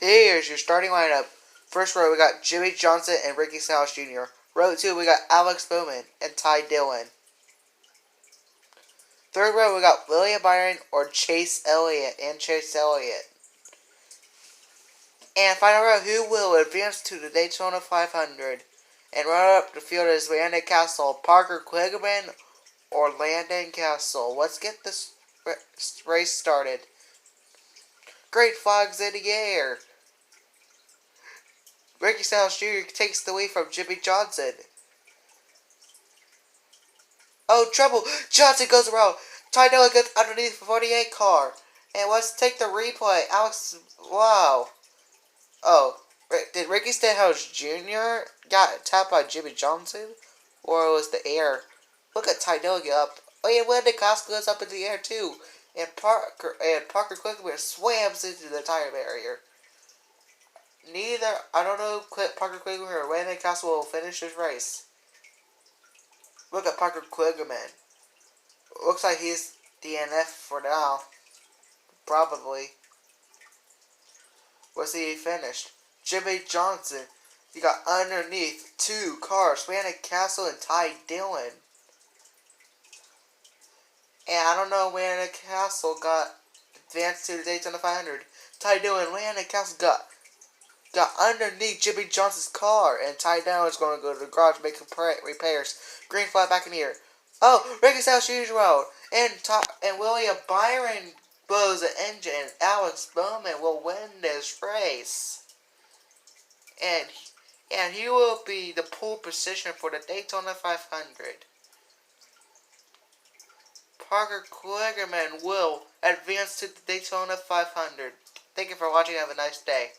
Here's your starting lineup. First row, we got Jimmy Johnson and Ricky Styles Jr. Row 2, we got Alex Bowman and Ty Dillon. Third row, we got William Byron or Chase Elliott. And final row, who will advance to the Daytona 500? And right up the field is Landon Castle, Parker Kligerman, or Landon Castle. Let's get this race started. Great flags in the air. Ricky Styles Jr. takes the lead from Jimmy Johnson. Oh, trouble! Johnson goes around. Ty Dillon gets underneath the 48 car. And let's take the replay. Alex, wow. Oh, did Ricky Stenhouse Jr. got tapped by Jimmy Johnson? Or was the air? Look at Ty Dillon get up. Oh yeah, Landon Castle goes up in the air too. And Parker quickly swams into the tire barrier. I don't know if Parker Kligerman or Landon Castle will finish this race. Look at Parker Kligerman. Looks like he's DNF for now. Probably. Let's see he finished. Jimmy Johnson. He got underneath 2 cars. Landon Castle and Ty Dillon. And I don't know when Landon Castle got advanced to the Daytona 500. Ty Dillon and Landon Castle got underneath Jimmy Johnson's car, and Ty Dillon is going to go to the garage to make repairs. Green flag back in here. Oh, Ricky Styles Jr. and William Byron blows the engine, and Alex Bowman will win this race. And he will be the pole position for the Daytona 500. Parker Kligerman will advance to the Daytona 500. Thank you for watching. Have a nice day.